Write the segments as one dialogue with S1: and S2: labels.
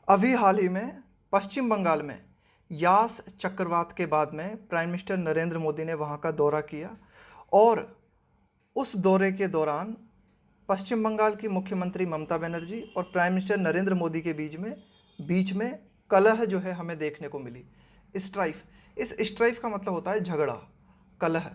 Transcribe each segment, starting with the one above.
S1: अभी हाल ही में पश्चिम बंगाल में यास चक्रवात के बाद में प्राइम मिनिस्टर नरेंद्र मोदी ने वहाँ का दौरा किया और उस दौरे के दौरान पश्चिम बंगाल की मुख्यमंत्री ममता बनर्जी और प्राइम मिनिस्टर नरेंद्र मोदी के बीच में कलह जो है हमें देखने को मिली। स्ट्राइफ, इस स्ट्राइफ का मतलब होता है झगड़ा, कलह।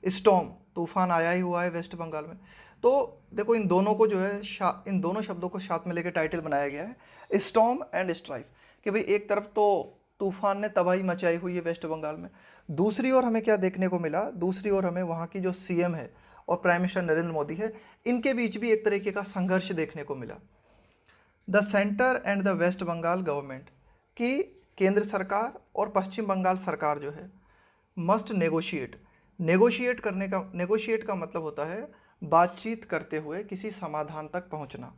S1: स्टॉर्म, तूफान आया ही हुआ है वेस्ट बंगाल में। तो देखो इन दोनों को जो है इन दोनों शब्दों को साथ में लेकर टाइटल बनाया गया है स्टॉर्म एंड स्ट्राइफ, कि भाई एक तरफ तो तूफान ने तबाही मचाई हुई है वेस्ट बंगाल में, दूसरी ओर हमें क्या देखने को मिला, दूसरी ओर हमें वहाँ की जो सीएम है और प्राइम मिनिस्टर नरेंद्र मोदी है, इनके बीच भी एक तरीके का संघर्ष देखने को मिला। The centre and the West Bengal government, कि केंद्र सरकार और पश्चिम बंगाल सरकार जो है मस्ट नेगोशिएट। नेगोशिएट का मतलब होता है बातचीत करते हुए किसी समाधान तक पहुंचना।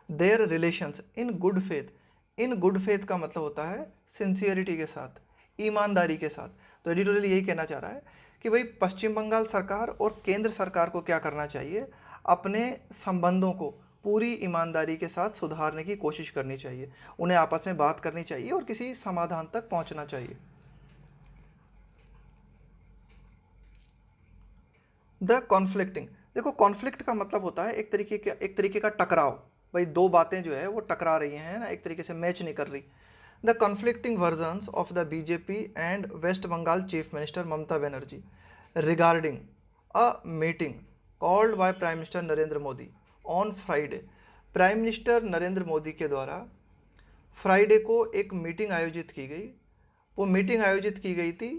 S1: Their relations in good faith, in good faith का मतलब होता है सिंसियरिटी के साथ, ईमानदारी के साथ। तो एडिटोरियल यही कहना चाह रहा है कि भाई पश्चिम बंगाल सरकार और केंद्र सरकार को क्या करना चाहिए, अपने संबंधों को पूरी ईमानदारी के साथ सुधारने की कोशिश करनी चाहिए, उन्हें आपस में बात करनी चाहिए और किसी समाधान तक पहुंचना चाहिए। द कॉन्फ्लिक्टिंग, देखो कॉन्फ्लिक्ट का मतलब होता है एक तरीके का टकराव। भाई दो बातें जो है वो टकरा रही हैं ना, एक तरीके से मैच नहीं कर रही। The conflicting versions of the BJP and West Bengal chief minister Mamata Banerjee regarding a meeting called by prime minister Narendra Modi on Friday. Prime minister Narendra Modi के द्वारा फ्राइडे को एक मीटिंग आयोजित की गई। वो मीटिंग आयोजित की गई थी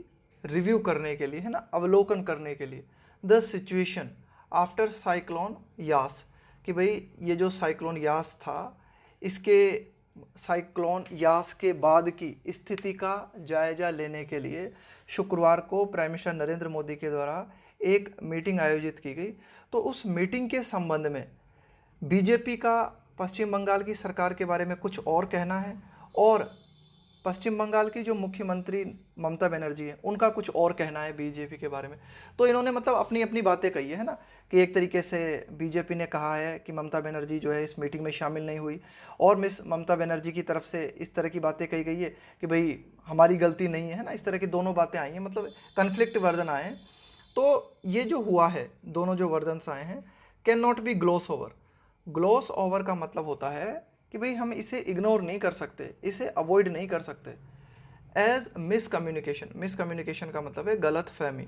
S1: रिव्यू करने के लिए, है ना, अवलोकन करने के लिए। The situation after cyclone Yaas, कि भाई ये जो साइक्लोन यास था, इसके साइक्लोन यास के बाद की स्थिति का जायजा लेने के लिए शुक्रवार को प्राइम मिनिस्टर नरेंद्र मोदी के द्वारा एक मीटिंग आयोजित की गई। तो उस मीटिंग के संबंध में बीजेपी का पश्चिम बंगाल की सरकार के बारे में कुछ और कहना है और पश्चिम बंगाल की जो मुख्यमंत्री ममता बनर्जी है उनका कुछ और कहना है बीजेपी के बारे में। तो इन्होंने मतलब अपनी अपनी बातें कही है ना, कि एक तरीके से बीजेपी ने कहा है कि ममता बनर्जी जो है इस मीटिंग में शामिल नहीं हुई, और मिस ममता बनर्जी की तरफ से इस तरह की बातें कही गई है कि भाई हमारी गलती नहीं है ना, इस तरह की दोनों बातें आई हैं, मतलब कन्फ्लिक्ट वर्जन आए हैं। तो ये जो हुआ है, दोनों जो वर्जन्स आए हैं, can not be gloss over. Gloss over का मतलब होता है कि भाई हम इसे इग्नोर नहीं कर सकते, इसे अवॉइड नहीं कर सकते। एज मिसकम्युनिकेशन, मिसकम्युनिकेशन का मतलब है गलत फहमी,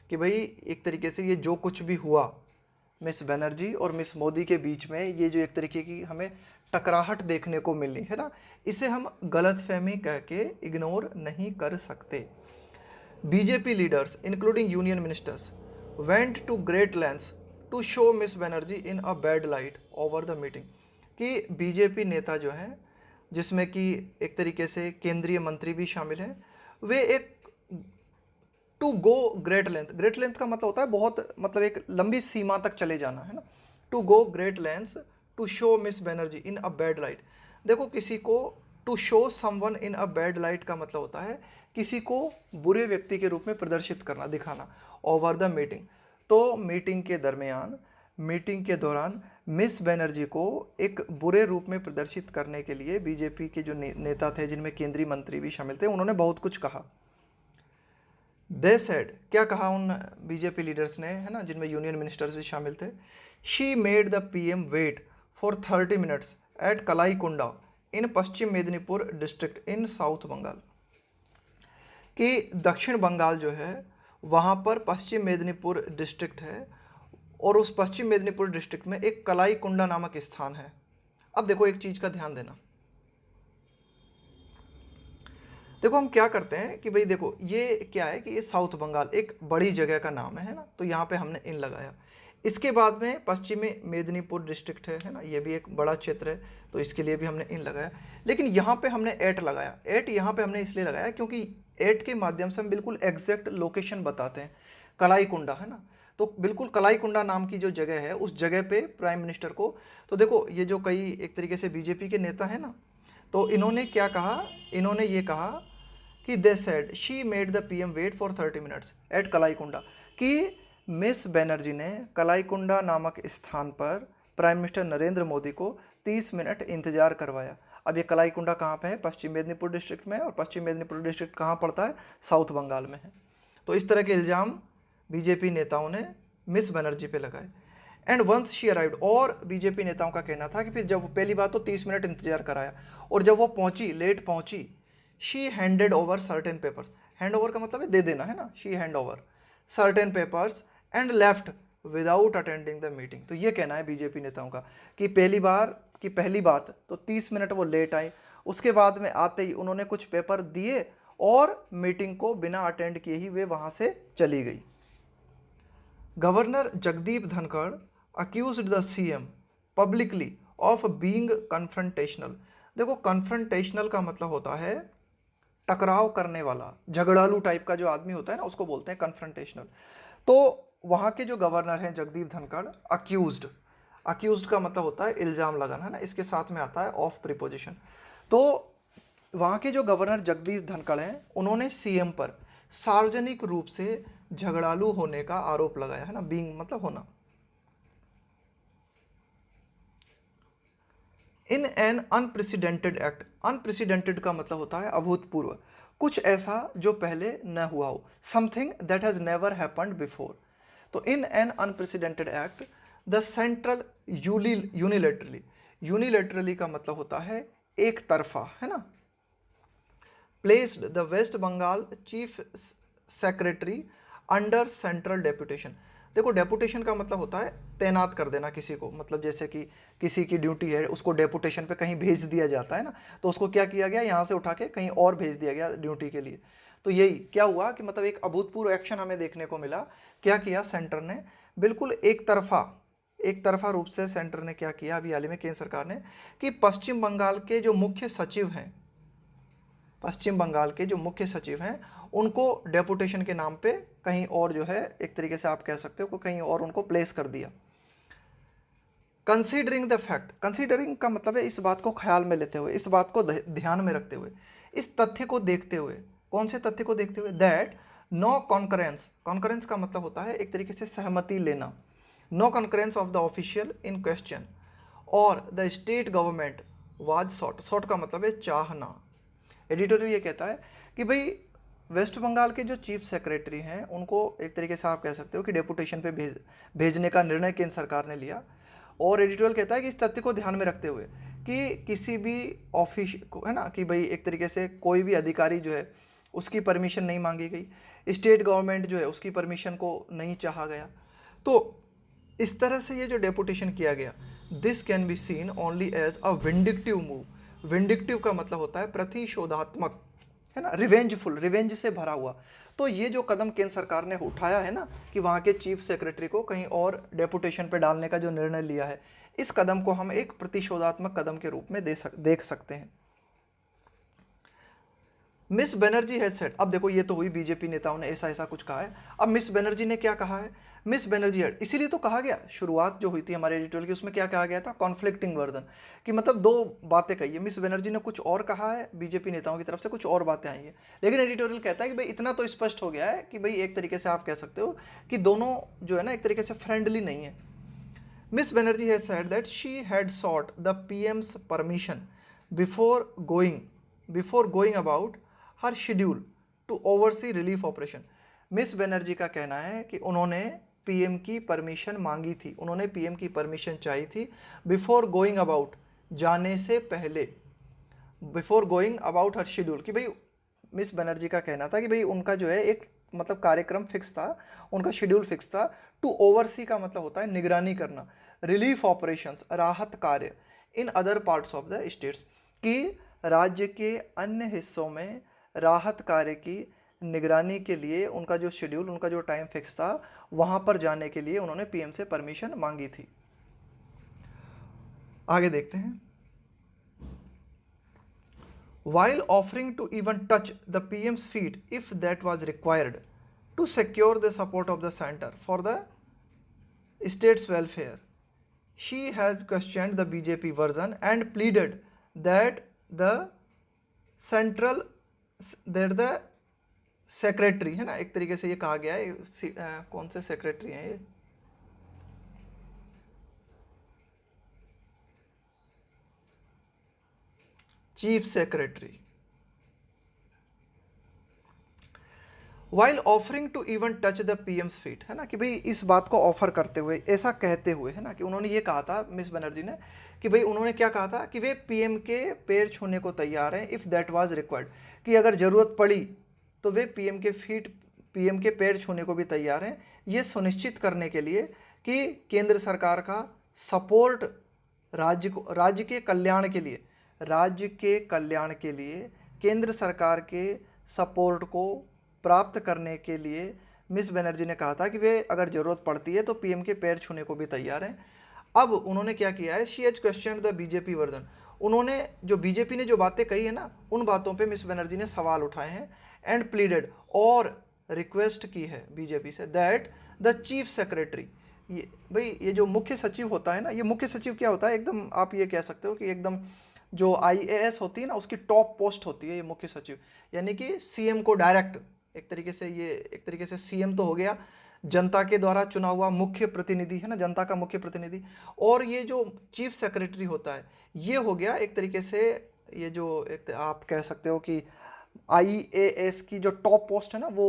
S1: कि भाई एक तरीके से ये जो कुछ भी हुआ मिस बनर्जी और मिस मोदी के बीच में, ये जो एक तरीके की हमें टकराहट देखने को मिली है ना, इसे हम गलत फहमी कह के इग्नोर नहीं कर सकते। BJP leaders including union ministers went to great lengths to show miss Banerjee in a bad light over the meeting, कि बीजेपी नेता जो हैं, जिसमें कि एक तरीके से केंद्रीय मंत्री भी शामिल हैं, वे एक to go great length, great length का मतलब होता है बहुत, मतलब एक लंबी सीमा तक चले जाना, है ना। To go great length to show miss Banerjee in a bad light. देखो किसी को to show someone in a bad light का मतलब होता है किसी को बुरे व्यक्ति के रूप में प्रदर्शित करना, दिखाना ओवर द मीटिंग। तो मीटिंग के दौरान मिस बनर्जी को एक बुरे रूप में प्रदर्शित करने के लिए बीजेपी के जो नेता थे, जिनमें केंद्रीय मंत्री भी शामिल थे, उन्होंने बहुत कुछ कहा। दे सेड, क्या कहा उन बीजेपी लीडर्स ने, है ना, जिनमें यूनियन मिनिस्टर्स भी शामिल थे। She made the PM wait for 30 minutes at Kalaikunda in Paschim Medinipur district in south Bengal, कि दक्षिण बंगाल जो है वहाँ पर पश्चिम मेदिनीपुर डिस्ट्रिक्ट है, और उस पश्चिम मेदिनीपुर डिस्ट्रिक्ट में एक कलाई कुंडा नामक स्थान है। अब देखो एक चीज़ का ध्यान देना, देखो हम क्या करते हैं कि भाई देखो ये क्या है कि ये साउथ बंगाल एक बड़ी जगह का नाम है ना, तो यहाँ पे हमने इन लगाया। इसके बाद में पश्चिमी मेदिनीपुर डिस्ट्रिक्ट है ना, ये भी एक बड़ा क्षेत्र है, तो इसके लिए भी हमने इन लगाया। लेकिन यहाँ पे हमने एट लगाया। एट यहाँ पे हमने इसलिए लगाया क्योंकि एट के माध्यम से हम बिल्कुल एग्जैक्ट लोकेशन बताते हैं। कलाई कुंडा है ना, तो बिल्कुल कलाई कुंडा नाम की जो जगह है उस जगह पे प्राइम मिनिस्टर को, तो देखो ये जो कई एक तरीके से बीजेपी के नेता हैं ना, तो इन्होंने क्या कहा, इन्होंने ये कहा कि they said she made the PM wait for 30 minutes at Kalaikunda, कि मिस बनर्जी ने कलाईकुंडा नामक स्थान पर प्राइम मिनिस्टर नरेंद्र मोदी को 30 मिनट इंतजार करवाया। अब ये कलाईकुंडा कहाँ पे है? पश्चिम मेदिनीपुर डिस्ट्रिक्ट में है, और पश्चिम मेदिनीपुर डिस्ट्रिक्ट कहाँ पड़ता है? साउथ बंगाल में है। तो इस तरह के इल्ज़ाम बीजेपी नेताओं ने मिस बनर्जी पे लगाए। एंड वंस शी अराइव्ड, और बीजेपी नेताओं का कहना था कि फिर जब पहली बात तो 30 मिनट इंतजार कराया, और जब वो पहुंची, लेट पहुंची, she handed over certain papers, hand over का मतलब है दे देना, है ना, she hand over certain papers and left without attending the meeting. तो ये कहना है बीजेपी नेताओं का कि पहली बात तो 30 मिनट वो लेट आए, उसके बाद में आते ही उन्होंने कुछ पेपर दिए और मीटिंग को बिना अटेंड किए ही वे वहां से चली गई। Governor Jagdeep Dhankhar accused the CM publicly of being confrontational. देखो, कन्फ्रंटेशनल का मतलब होता है टकराव करने वाला, झगड़ालू टाइप का जो आदमी होता है ना, उसको बोलते हैं कन्फ्रंटेशनल। तो वहाँ के जो गवर्नर हैं जगदीप धनखड़, अक्यूज्ड का मतलब होता है इल्ज़ाम लगाना, है ना, इसके साथ में आता है ऑफ प्रीपोजिशन। तो वहाँ के जो गवर्नर जगदीप धनखड़ हैं, उन्होंने सीएम पर सार्वजनिक रूप से झगड़ालू होने का आरोप लगाया, है ना, बीइंग मतलब होना। इन एन अनप्रेसिडेंटेड एक्ट, अनप्रेसिडेंटेड का मतलब होता है अभूतपूर्व, कुछ ऐसा जो पहले न हुआ हो, something that has never happened before. तो in an unprecedented act the central unilaterally का मतलब होता है एक तरफा, है ना, placed the West Bengal chief secretary under central deputation. देखो, डेपुटेशन का मतलब होता है तैनात कर देना किसी को, मतलब जैसे कि किसी की ड्यूटी है, उसको डेपुटेशन पे कहीं भेज दिया जाता है ना, तो उसको क्या किया गया, यहाँ से उठा के कहीं और भेज दिया गया ड्यूटी के लिए। तो यही क्या हुआ कि मतलब एक अभूतपूर्व एक्शन हमें देखने को मिला। क्या किया सेंटर ने? बिल्कुल एक तरफा रूप से सेंटर ने क्या किया अभी हाल ही में केंद्र सरकार ने, कि पश्चिम बंगाल के जो मुख्य सचिव हैं उनको डेपुटेशन के नाम पे कहीं और जो है, एक तरीके से आप कह सकते हो कहीं और उनको प्लेस कर दिया। कंसीडरिंग द फैक्ट, कंसीडरिंग का मतलब है इस बात को ख्याल में लेते हुए, इस बात को ध्यान में रखते हुए, इस तथ्य को देखते हुए, कौन से तथ्य को देखते हुए? दैट नो कॉन्करेंस, कॉन्करेंस का मतलब होता है एक तरीके से सहमति लेना, no concurrence of the official in question और the state government was sought का मतलब है चाहना। एडिटोरियल ये कहता है कि भाई वेस्ट बंगाल के जो चीफ सेक्रेटरी हैं उनको एक तरीके से आप कह सकते हो कि डेपुटेशन पे भेजने का निर्णय केंद्र सरकार ने लिया। और एडिटोरियल कहता है कि इस तथ्य को ध्यान में रखते हुए कि किसी भी ऑफिस को, है ना, कि भाई एक तरीके से कोई भी अधिकारी जो है उसकी परमिशन नहीं मांगी गई, स्टेट गवर्नमेंट जो है उसकी परमिशन को नहीं चाहा गया। तो इस तरह से ये जो डेपुटेशन किया गया, this can be seen only as a vindictive move. Vindictive का मतलब होता है प्रतिशोधात्मक, है ना, रिवेंजफुल, रिवेंज से भरा हुआ। तो ये जो कदम केंद्र सरकार ने उठाया है ना, कि वहाँ के चीफ सेक्रेटरी को कहीं और डेपुटेशन पे डालने का जो निर्णय लिया है, इस कदम को हम एक प्रतिशोधात्मक कदम के रूप में देख सकते हैं। मिस बनर्जी हैज सेड, अब देखो ये तो हुई बीजेपी नेताओं ने ऐसा कुछ कहा है। अब मिस बनर्जी ने क्या कहा है? मिस बनर्जी हैड, इसीलिए तो कहा गया, शुरुआत जो हुई थी हमारे एडिटोरियल की उसमें क्या कहा गया था? कॉन्फ्लिक्टिंग वर्जन, कि मतलब दो बातें कही है। मिस बनर्जी ने कुछ और कहा है, बीजेपी नेताओं की तरफ से कुछ और बातें आई है, लेकिन एडिटोरियल कहता है कि भाई इतना तो स्पष्ट हो गया है कि भाई एक तरीके से आप कह सकते हो कि दोनों जो है ना एक तरीके से फ्रेंडली नहीं है। Miss Banerjee has said that she had sought the PM's permission before going about her schedule to oversee relief operation. Miss Banerjee का कहना है कि उन्होंने पीएम की परमिशन मांगी थी, उन्होंने पीएम की परमिशन चाहिए थी बिफोर गोइंग अबाउट, जाने से पहले, before going about her schedule, कि भाई मिस बनर्जी का कहना था कि भाई उनका जो है एक मतलब कार्यक्रम फिक्स था, उनका शेड्यूल फिक्स था। टू ओवरसी का मतलब होता है निगरानी करना, रिलीफ ऑपरेशंस, राहत कार्य, in other parts of the states, कि राज्य के अन्य हिस्सों में राहत कार्य की निगरानी के लिए उनका जो शेड्यूल, उनका जो टाइम फिक्स था, वहां पर जाने के लिए उन्होंने पीएम से परमिशन मांगी थी। आगे देखते हैं। While offering to even touch the PM's feet if that was required to secure the support of the center for the state's welfare, she has questioned the BJP version and pleaded that the central that the secretary, है ना, एक तरीके से ये कहा गया है, कौन से सेक्रेटरी हैं ये? Chief secretary while offering to even touch the PM's feet, है ना, कि भाई इस बात को ऑफर करते हुए, ऐसा कहते हुए, है ना, कि उन्होंने ये कहा था मिस बनर्जी ने कि भाई उन्होंने क्या कहा था कि वे पीएम के पैर छूने को तैयार हैं इफ़ दैट वाज रिक्वायर्ड, कि अगर ज़रूरत पड़ी तो वे पीएम के पैर छूने को भी तैयार हैं, ये सुनिश्चित करने के लिए कि केंद्र सरकार का सपोर्ट राज्य के कल्याण के लिए केंद्र सरकार के सपोर्ट को प्राप्त करने के लिए मिस बनर्जी ने कहा था कि वे अगर ज़रूरत पड़ती है तो पीएम के पैर छूने को भी तैयार हैं। अब उन्होंने क्या किया है, she has question the BJP version, उन्होंने जो बीजेपी ने जो बातें कही है ना, उन बातों पे मिस बनर्जी ने सवाल उठाए हैं एंड प्लीडेड, और रिक्वेस्ट की है BJP say that the chief secretary, ये भाई ये जो मुख्य सचिव होता है ना, ये मुख्य सचिव क्या होता है, एकदम आप ये कह सकते हो कि एकदम जो आईएएस होती है ना उसकी टॉप पोस्ट होती है ये मुख्य सचिव, यानी कि सीएम को डायरेक्ट एक तरीके से सीएम तो हो गया, जनता के द्वारा चुना हुआ मुख्य प्रतिनिधि, है ना, जनता का मुख्य प्रतिनिधि, और ये जो चीफ सेक्रेटरी होता है ये हो गया एक तरीके से ये जो आप कह सकते हो कि आईएएस की जो टॉप पोस्ट है ना वो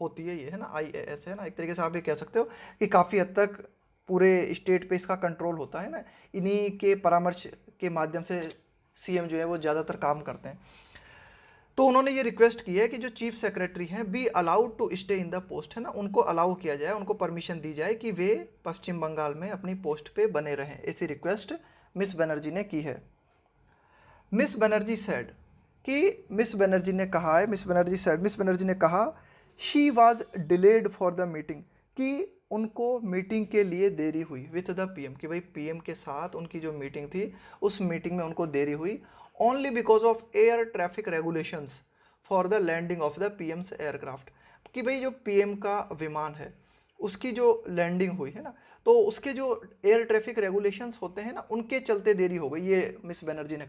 S1: होती है ये, है ना, आईएएस, है ना, एक तरीके से आप ये कह सकते हो कि काफ़ी हद तक पूरे स्टेट पे इसका कंट्रोल होता है ना, इन्हीं के परामर्श के माध्यम से सीएम जो है वो ज़्यादातर काम करते हैं। तो उन्होंने ये रिक्वेस्ट की है कि जो चीफ सेक्रेटरी हैं be allowed to stay in the post, है ना, उनको अलाउ किया जाए, उनको परमिशन दी जाए कि वे पश्चिम बंगाल में अपनी पोस्ट पे बने रहें, ऐसी रिक्वेस्ट मिस बनर्जी ने की है। मिस बनर्जी सेड कि मिस बनर्जी ने कहा she was delayed for the meeting, कि उनको मीटिंग के लिए देरी हुई विथ द पीएम, कि भाई पीएम के साथ उनकी जो मीटिंग थी उस मीटिंग में उनको देरी हुई only because of air traffic regulations for the landing of the PM's aircraft, कि भाई जो पीएम का विमान है उसकी जो लैंडिंग हुई है ना, तो उसके जो एयर ट्रैफिक रेगुलेशंस होते हैं ना उनके चलते देरी हो गई, ये मिस बनर्जी ने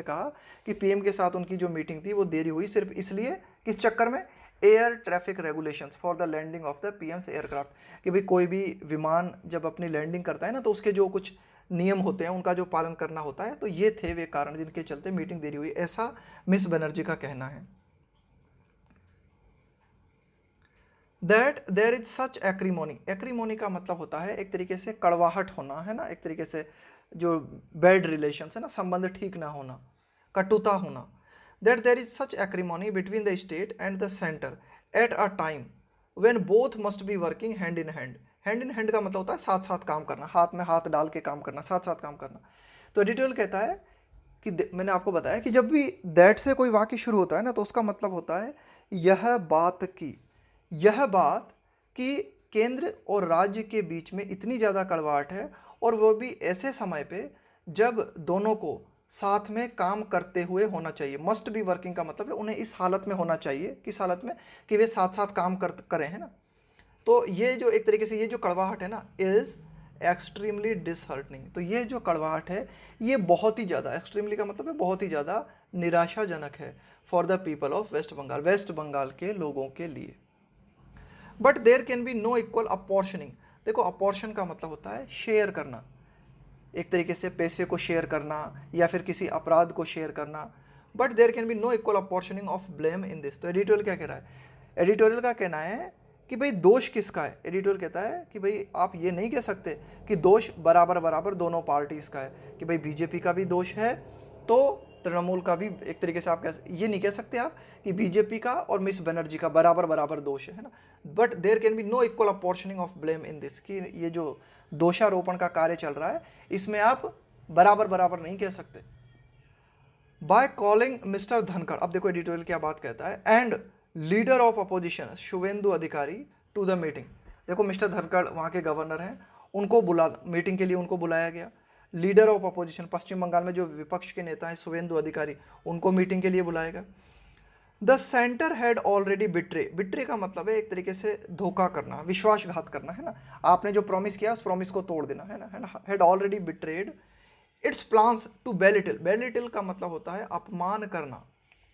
S1: कहा कि पीएम के साथ उनकी जो मीटिंग थी वो देरी हुई सिर्फ इसलिए, किस चक्कर में, air traffic regulations for the landing of the PM's aircraft, कि भाई कोई भी विमान जब अपनी लैंडिंग करता है ना तो उसके जो कुछ नियम होते हैं उनका जो पालन करना होता है, तो ये थे वे कारण जिनके चलते मीटिंग देरी हुई, ऐसा मिस बनर्जी का कहना है। दैट देयर इज सच एक्रीमोनी का मतलब होता है एक तरीके से कड़वाहट होना, है ना, एक तरीके से जो बैड रिलेशंस है ना, संबंध ठीक ना होना, कटुता होना। That there is such acrimony between the state and the centre at a time when both must be working hand in hand, hand in hand का मतलब होता है साथ साथ काम करना, हाथ में हाथ डाल के काम करना, साथ साथ काम करना। तो एडिटोरियल कहता है कि मैंने आपको बताया कि जब भी दैट से कोई वाक्य शुरू होता है ना तो उसका मतलब होता है यह बात कि केंद्र और राज्य के बीच में इतनी ज़्यादा कड़वाहट है, और वो भी ऐसे समय पे जब दोनों को साथ में काम करते हुए होना चाहिए। मस्ट बी वर्किंग का मतलब है उन्हें इस हालत में होना चाहिए, किस हालत में, कि वे साथ साथ काम करें, है ना। तो ये जो एक तरीके से ये जो कड़वाहट है ना इज़ एक्सट्रीमली डिसहार्टनिंग, तो ये जो कड़वाहट है ये बहुत ही ज़्यादा, एक्सट्रीमली का मतलब है बहुत ही ज़्यादा निराशाजनक है for the people of West Bengal के लोगों के लिए। But there can be no equal apportioning, देखो अपॉर्शन का मतलब होता है शेयर करना, एक तरीके से पैसे को शेयर करना या फिर किसी अपराध को शेयर करना, but there can be no equal apportioning of blame in this. तो एडिटोरियल क्या कह रहा है, एडिटोरियल का कहना है कि भाई दोष किसका है, एडिटोरियल कहता है कि भाई आप ये नहीं कह सकते कि दोष बराबर बराबर दोनों पार्टीज़ का है, कि भाई बीजेपी का भी दोष है तो तृणमूल का भी, एक तरीके से आप ये नहीं कह सकते आप कि बीजेपी का और मिस बनर्जी का बराबर बराबर दोष है ना। But there can be no equal apportioning of blame in this, कि ये जो दोषारोपण का कार्य चल रहा है इसमें आप बराबर बराबर नहीं कह सकते। बाय कॉलिंग मिस्टर धनखड़, अब देखो एडिटोरियल क्या बात कहता है, and leader of opposition Suvendu अधिकारी टू द मीटिंग, देखो मिस्टर धनखड़ वहाँ के गवर्नर हैं, उनको मीटिंग के लिए उनको बुलाया गया। लीडर ऑफ अपोजिशन पश्चिम बंगाल में जो विपक्ष के नेता हैं शुवेंदु अधिकारी, उनको मीटिंग के लिए बुलाएगा। The centre had already betray का मतलब है एक तरीके से धोखा करना, विश्वासघात करना, है ना, आपने जो प्रॉमिस किया उस प्रॉमिस को तोड़ देना, है ना, had already betrayed its plans to belittle का मतलब होता है अपमान करना,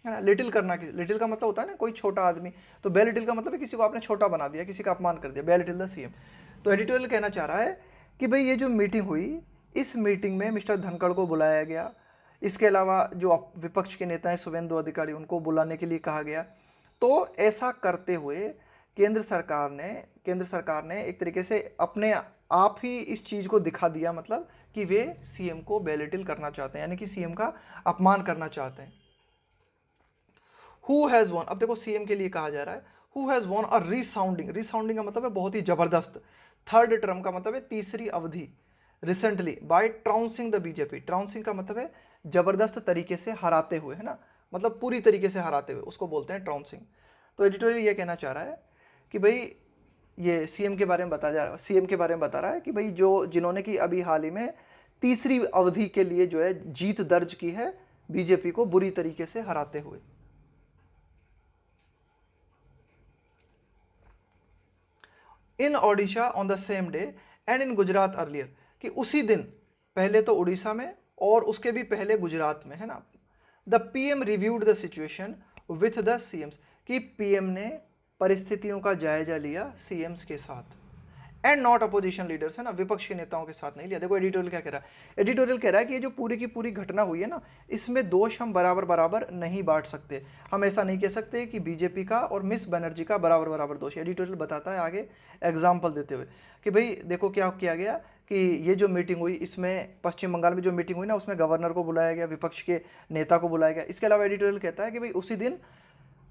S1: है ना, लिटिल करना, लिटिल का मतलब होता है ना कोई छोटा आदमी, तो बेलिटिल का मतलब है किसी को आपने छोटा बना दिया, किसी का अपमान कर दिया, बेलिटिल द सीएम। तो एडिटोरियल कहना चाह रहा है कि भाई ये जो मीटिंग हुई, इस मीटिंग में मिस्टर धनखड़ को बुलाया गया, इसके अलावा जो विपक्ष के नेता हैं शुभेंदु अधिकारी, उनको बुलाने के लिए कहा गया। तो ऐसा करते हुए केंद्र सरकार ने एक तरीके से अपने आप ही इस चीज़ को दिखा दिया, मतलब कि वे सीएम को बेलिटिल करना चाहते हैं, यानी कि सीएम का अपमान करना चाहते हैं। हु हैज़ वॉन, अब देखो सीएम के लिए कहा जा रहा है हु हैज़ वॉन अ रीसाउंडिंग, रीसाउंडिंग का मतलब है बहुत ही जबरदस्त, थर्ड टर्म का मतलब है तीसरी अवधि, रिसेंटली बाय ट्राउंसिंग द बीजेपी, ट्राउंसिंग का मतलब है जबरदस्त तरीके से हराते हुए, है ना, मतलब पूरी तरीके से हराते हुए, उसको बोलते हैं ट्राउंसिंग। तो एडिटोरियल ये कहना चाह रहा है कि भाई ये सीएम के बारे में सीएम के बारे में बता रहा है कि भाई जिन्होंने कि अभी हाल ही में तीसरी अवधि के लिए जो है जीत दर्ज की है बीजेपी को बुरी तरीके से हराते हुए। In Odisha on the same day and in Gujarat earlier, कि उसी दिन, पहले तो उड़ीसा में और उसके भी पहले गुजरात में, है ना, the PM reviewed the situation with the CM's, कि पीएम ने परिस्थितियों का जायजा लिया सीएम्स के साथ, एंड नॉट अपोजिशन लीडर्स, है ना, विपक्ष के नेताओं के साथ नहीं लिया। देखो एडिटोरियल क्या कह रहा है, एडिटोरियल कह रहा है कि ये जो पूरी की पूरी घटना हुई है ना, इसमें दोष हम बराबर बराबर नहीं बांट सकते। हम ऐसा नहीं कह सकते कि बीजेपी का और मिस बनर्जी का बराबर बराबर दोष है। एडिटोरियल बताता है आगे एग्जाम्पल देते हुए कि भाई देखो क्या किया गया कि ये जो मीटिंग हुई, इसमें पश्चिम बंगाल में जो मीटिंग हुई ना, उसमें गवर्नर को बुलाया गया, विपक्ष के नेता को बुलाया गया। इसके अलावा एडिटोरियल कहता है कि भाई उसी दिन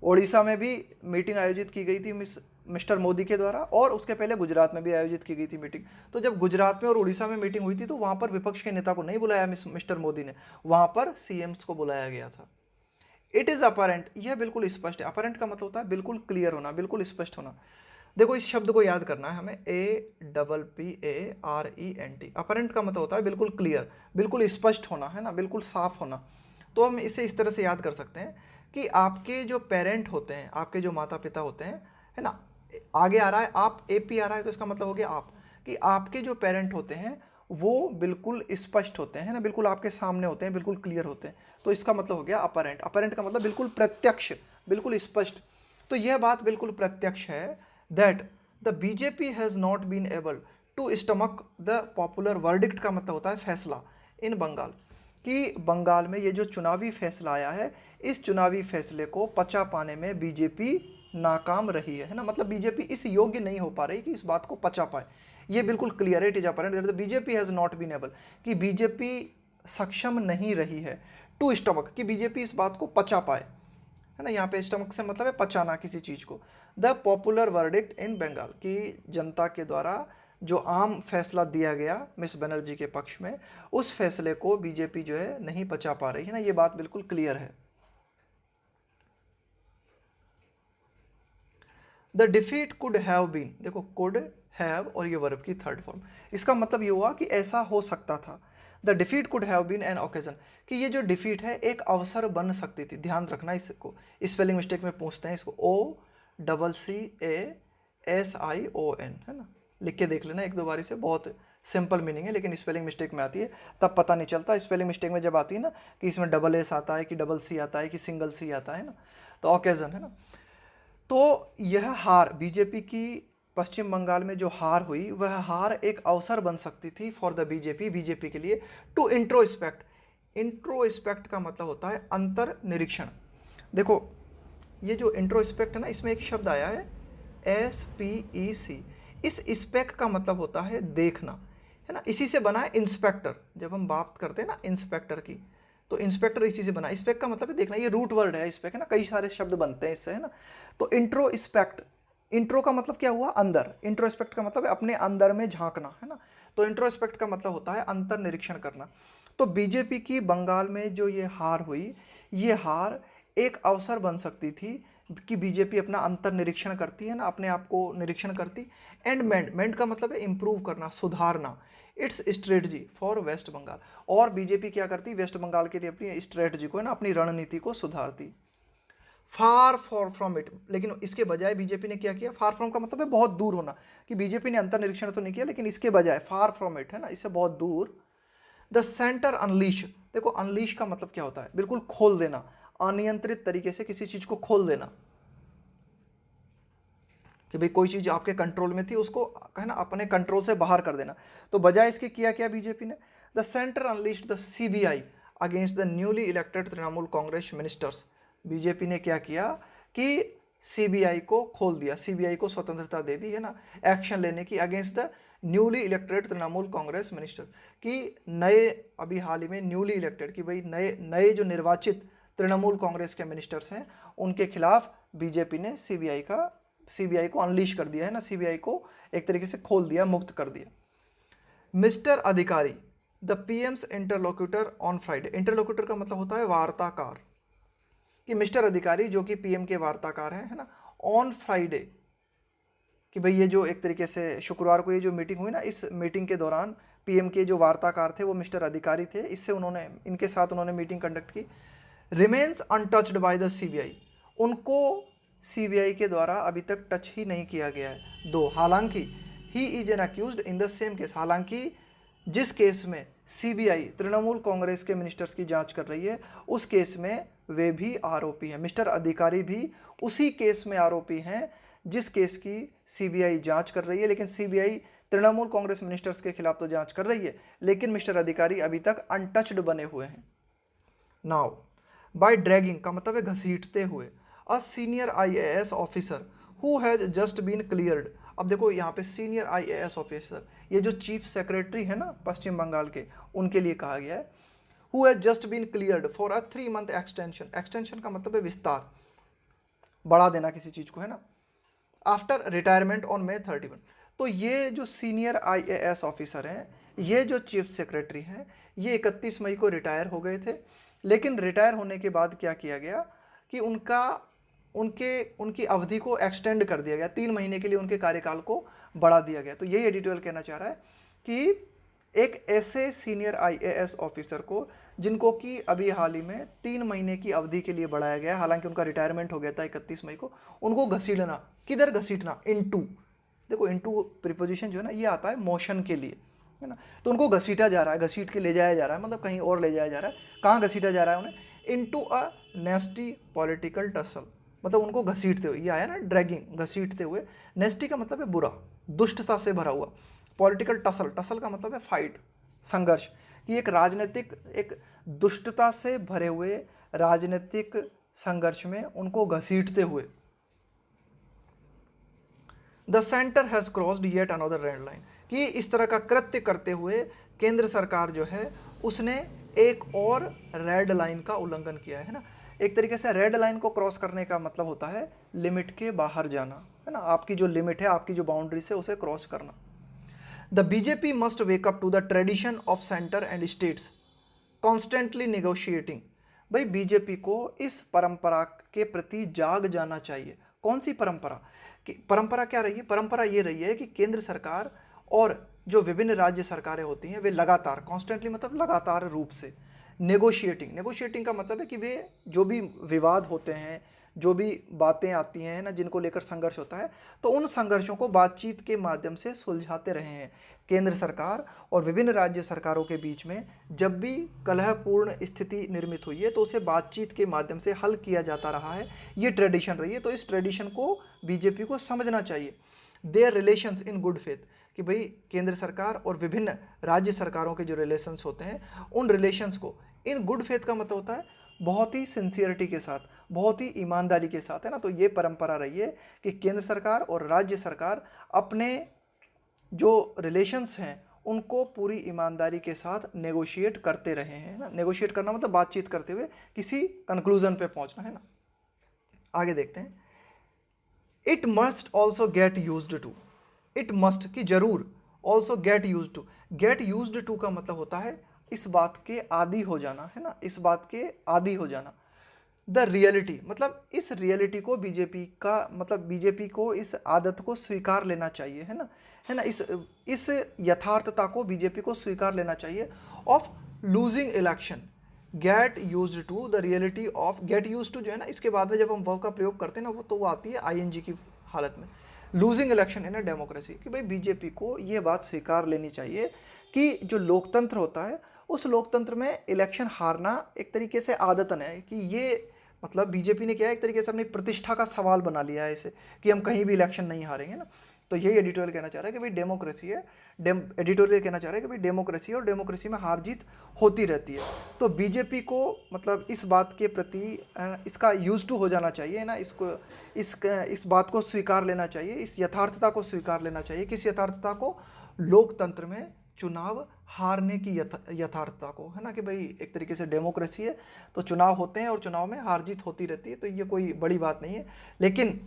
S1: ओडिशा में भी मीटिंग आयोजित की गई थी मिस्टर मोदी के द्वारा, और उसके पहले गुजरात में भी आयोजित की गई थी मीटिंग। तो जब गुजरात में और उड़ीसा में मीटिंग हुई थी तो वहाँ पर विपक्ष के नेता को नहीं बुलाया मिस्टर मोदी ने, वहाँ पर सीएम्स को बुलाया गया था। इट इज़ अपरेंट, यह बिल्कुल स्पष्ट है। अपरेंट का मतलब होता है बिल्कुल क्लियर होना, बिल्कुल स्पष्ट होना। देखो इस शब्द को याद करना है हमें, APPARENT। अपरेंट का मतलब होता है बिल्कुल क्लियर, बिल्कुल स्पष्ट होना, है ना, बिल्कुल साफ होना। तो हम इसे इस तरह से याद कर सकते हैं कि आपके जो पेरेंट होते हैं, आपके जो माता पिता होते हैं, है ना, आगे आ रहा है आप, AP आ रहा है तो इसका मतलब हो गया आप, कि आपके जो पेरेंट होते हैं वो बिल्कुल स्पष्ट होते हैं ना, बिल्कुल आपके सामने होते हैं, बिल्कुल क्लियर होते हैं। तो इसका मतलब हो गया अपरेंट। अपरेंट का मतलब बिल्कुल प्रत्यक्ष, बिल्कुल स्पष्ट। तो यह बात बिल्कुल प्रत्यक्ष है that the BJP has not been able to stomach the popular verdict, का मतलब होता है फैसला, इन बंगाल, कि बंगाल में ये जो चुनावी फैसला आया है, इस चुनावी फैसले को पचा पाने में बीजेपी नाकाम रही है ना, मतलब बीजेपी इस योग्य नहीं हो पा रही कि इस बात को पचा पाए। ये बिल्कुल क्लियर है, it is apparent that the BJP has not been able, कि बीजेपी सक्षम नहीं रही है टू स्टमक, कि बीजेपी इस बात को पचा पाए, है ना। यहाँ पे स्टमक से मतलब है पचाना किसी चीज़ को। The popular verdict in Bengal, कि जनता के द्वारा जो आम फैसला दिया गया मिस बनर्जी के पक्ष में, उस फैसले को बीजेपी जो है नहीं पचा पा रही है ना, ये बात बिल्कुल क्लियर है। The defeat could have been, देखो कुड हैव और ये वर्ब की थर्ड फॉर्म, इसका मतलब ये हुआ कि ऐसा हो सकता था। The defeat could have been an occasion, कि ये जो डिफीट है एक अवसर बन सकती थी। ध्यान रखना इसको, स्पेलिंग मिस्टेक में पूछते हैं इसको, OCCASION, है ना, लिख के देख लेना एक दो बारी से, बहुत सिंपल मीनिंग है, लेकिन स्पेलिंग मिस्टेक में आती है तब पता नहीं चलता। स्पेलिंग मिस्टेक में जब आती है ना कि इसमें डबल एस आता है कि डबल सी आता है कि सिंगल सी आता है ना, तो ओकेजन, है ना। तो यह हार बीजेपी की पश्चिम बंगाल में जो हार हुई, वह हार एक अवसर बन सकती थी फॉर द बीजेपी के लिए टू इंट्रोस्पेक्ट। इंट्रोस्पेक्ट का मतलब होता है अंतर निरीक्षण। देखो ये जो इंट्रोस्पेक्ट है ना, इसमें एक शब्द आया है SPEC। इस स्पेक्ट का मतलब होता है देखना, है ना, इसी से बना है इंस्पेक्टर। जब हम बात करते हैं ना इंस्पेक्टर की, तो इंस्पेक्टर इसी से बना। स्पेक्ट का मतलब है देखना, ये रूट वर्ड है स्पेक्ट, है ना, कई सारे शब्द बनते हैं इससे, है ना। तो इंट्रोस्पेक्ट, इंट्रो का मतलब क्या हुआ, अंदर, इंट्रोस्पेक्ट का मतलब है अपने अंदर में झांकना, है ना। तो इंट्रोस्पेक्ट का मतलब होता है अंतर निरीक्षण करना। तो बीजेपी की बंगाल में जो ये हार हुई, ये हार एक अवसर बन सकती थी कि बीजेपी अपना अंतर निरीक्षण करती है ना, अपने आप को निरीक्षण करती। एंड मेंड का मतलब है इंप्रूव करना, सुधारना its strategy for West Bengal. और बीजेपी क्या करती, वेस्ट बंगाल के लिए अपनी स्ट्रेटजी को, है ना, अपनी रणनीति को सुधारती। फार फॉर फ्रॉम इट, लेकिन इसके बजाय बीजेपी ने क्या किया, फार फ्रॉम का मतलब है बहुत दूर होना, कि बीजेपी ने अंतर निरीक्षण तो नहीं किया, लेकिन इसके बजाय फार फ्रॉम इट, है ना, इससे बहुत दूर। द सेंटर अनलीश, देखो अनलीश का मतलब क्या होता है, बिल्कुल खोल देना, अनियंत्रित तरीके से किसी चीज को खोल देना, कि भाई कोई चीज आपके कंट्रोल में थी उसको, है ना, अपने कंट्रोल से बाहर कर देना। तो बजाय इसके किया क्या बीजेपी ने, the centre unleashed the CBI, against the newly elected Trinamool Congress ministers. BJP ने क्या किया कि सीबीआई को खोल दिया, सीबीआई को स्वतंत्रता दे दी है ना एक्शन लेने की against the newly elected Trinamool Congress minister, कि नए अभी हाल ही में न्यूली इलेक्टेड कि भाई नए जो निर्वाचित तृणमूल कांग्रेस के मिनिस्टर्स हैं उनके खिलाफ बीजेपी ने सीबीआई को अनलीश कर दिया है ना, सीबीआई को एक तरीके से खोल दिया, मुक्त कर दिया। मिस्टर अधिकारी the PM's interlocutor on Friday. Interlocutor का मतलब होता है वार्ताकार, कि मिस्टर अधिकारी जो कि पीएम के वार्ताकार हैं है ना, ऑन फ्राइडे, कि भाई ये जो एक तरीके से शुक्रवार को ये जो मीटिंग हुई ना, इस मीटिंग के दौरान पीएम के जो वार्ताकार थे वो मिस्टर अधिकारी थे, इससे इनके साथ उन्होंने मीटिंग कंडक्ट की। Remains untouched by the CBI, उनको सीबीआई के द्वारा अभी तक टच ही नहीं किया गया है। दो, हालांकि he is an accused in the same case, हालांकि जिस केस में सीबीआई तृणमूल कांग्रेस के मिनिस्टर्स की जांच कर रही है उस केस में वे भी आरोपी हैं। मिस्टर अधिकारी भी उसी केस में आरोपी हैं जिस केस की सीबीआई जांच कर रही है, लेकिन सीबीआई तृणमूल कांग्रेस मिनिस्टर्स के खिलाफ तो जांच कर रही है, लेकिन मिस्टर अधिकारी अभी तक अनटच्ड बने हुए हैं। नाउ बाय ड्रैगिंग का मतलब है घसीटते हुए, a senior IAS officer who has just been cleared. अब देखो यहाँ पे सीनियर आईएएस ऑफिसर, ये जो चीफ सेक्रेटरी है ना पश्चिम बंगाल के, उनके लिए कहा गया है। Who has just been cleared for a 3 month extension, extension का मतलब है विस्तार, बढ़ा देना किसी चीज को है ना, आफ्टर रिटायरमेंट ऑन May 31। तो ये जो सीनियर आईएएस ऑफिसर हैं, ये जो चीफ सेक्रेटरी हैं, ये 31 मई को रिटायर हो गए थे, लेकिन रिटायर होने के बाद क्या किया गया कि उनकी अवधि को एक्सटेंड कर दिया गया, 3 महीने के लिए उनके कार्यकाल को बढ़ा दिया गया। तो यही एडिटोरियल कहना चाह रहा है कि एक ऐसे सीनियर आईएएस ऑफिसर को जिनको कि अभी हाल ही में 3 महीने की अवधि के लिए बढ़ाया गया, हालांकि उनका रिटायरमेंट हो गया था 31 मई को, उनको घसीटना, किधर घसीटना, इनटू, देखो इनटू प्रीपोजिशन जो है ना ये आता है मोशन के लिए है ना, तो उनको घसीटा जा रहा है, घसीट के ले जाया जा रहा है, मतलब कहीं और ले जाया जा रहा है। कहाँ घसीटा जा रहा है उन्हें, इनटू अ नेस्टी पॉलिटिकल टसल, मतलब उनको घसीटते हुए, ये आया ना ड्रैगिंग, घसीटते हुए। नेस्टी का मतलब है बुरा, दुष्टता से भरा हुआ। पॉलिटिकल टसल, टसल का मतलब है फाइट, संघर्ष, कि एक राजनीतिक, एक दुष्टता से भरे हुए राजनीतिक संघर्ष में उनको घसीटते हुए। The centre has crossed yet another red line, कि इस तरह का कृत्य करते हुए केंद्र सरकार जो है उसने एक और रेड लाइन का उल्लंघन किया है ना। एक तरीके से रेड लाइन को क्रॉस करने का मतलब होता है लिमिट के बाहर जाना है ना, आपकी जो लिमिट है, आपकी जो बाउंड्रीज है उसे क्रॉस करना। The BJP must wake up to the tradition of centre and states constantly negotiating. भाई बीजेपी को इस परंपरा के प्रति जाग जाना चाहिए। कौन सी परंपरा? कि परंपरा क्या रही है? परंपरा ये रही है कि केंद्र सरकार और जो विभिन्न राज्य सरकारें होती हैं वे लगातार, कॉन्स्टेंटली मतलब लगातार रूप से, नेगोशिएटिंग का मतलब है कि वे जो भी विवाद होते हैं, जो भी बातें आती हैं ना जिनको लेकर संघर्ष होता है, तो उन संघर्षों को बातचीत के माध्यम से सुलझाते रहे हैं। केंद्र सरकार और विभिन्न राज्य सरकारों के बीच में जब भी कलहपूर्ण स्थिति निर्मित हुई है तो उसे बातचीत के माध्यम से हल किया जाता रहा है, ये ट्रेडिशन रही है। तो इस ट्रेडिशन को बीजेपी को समझना चाहिए। Their relations in good faith, कि भाई केंद्र सरकार और विभिन्न राज्य सरकारों के जो रिलेशंस होते हैं उन रिलेशंस को, इन गुड फेथ का मतलब होता है बहुत ही सिंसियरिटी के साथ, बहुत ही ईमानदारी के साथ, है ना। तो ये परंपरा रही है कि केंद्र सरकार और राज्य सरकार अपने जो रिलेशंस हैं उनको पूरी ईमानदारी के साथ नेगोशिएट करते रहे हैं ना। नेगोशिएट करना मतलब बातचीत करते हुए किसी कंक्लूजन पे पहुंचना, है ना। आगे देखते हैं। It must also get used to, it must की जरूर, also get used to, get used to का मतलब होता है इस बात के आदी हो जाना, है ना, इस बात के आदी हो जाना। द रियलिटी मतलब इस रियलिटी को बीजेपी का मतलब बीजेपी को इस आदत को स्वीकार लेना चाहिए, है ना, इस यथार्थता को बीजेपी को स्वीकार लेना चाहिए। Of losing election, get used to the reality of, get used to जो है ना, इसके बाद में जब हम वर्ब का प्रयोग करते हैं ना वो आती है आईएनजी की हालत में। Losing election in a democracy, कि भाई बीजेपी को ये बात स्वीकार लेनी चाहिए कि जो लोकतंत्र होता है उस लोकतंत्र में इलेक्शन हारना एक तरीके से आदतन है, कि ये मतलब बीजेपी ने क्या है एक तरीके से अपनी प्रतिष्ठा का सवाल बना लिया है इसे, कि हम कहीं भी इलेक्शन नहीं हारेंगे ना। तो यही एडिटोरियल कहना चाह रहा है कि भाई डेमोक्रेसी है, एडिटोरियल कहना चाह रहा है कि भाई डेमोक्रेसी है और डेमोक्रेसी में हार जीत होती रहती है। तो बीजेपी को मतलब इस बात के प्रति इसका यूज टू हो जाना चाहिए ना, इसको इस बात को स्वीकार लेना चाहिए, इस यथार्थता को स्वीकार लेना चाहिए। किस यथार्थता को? लोकतंत्र में चुनाव हारने की यथार्थता को, है ना, कि भाई एक तरीके से डेमोक्रेसी है तो चुनाव होते हैं और चुनाव में हार जीत होती रहती है, तो ये कोई बड़ी बात नहीं है। लेकिन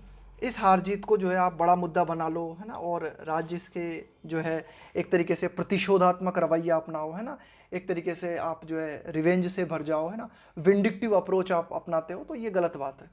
S1: इस हार जीत को जो है आप बड़ा मुद्दा बना लो, है ना, और राज्य के जो है एक तरीके से प्रतिशोधात्मक रवैया अपनाओ, है ना, एक तरीके से आप जो है रिवेंज से भर जाओ, है ना, विंडिक्टिव अप्रोच आप अपनाते हो, तो ये गलत बात है।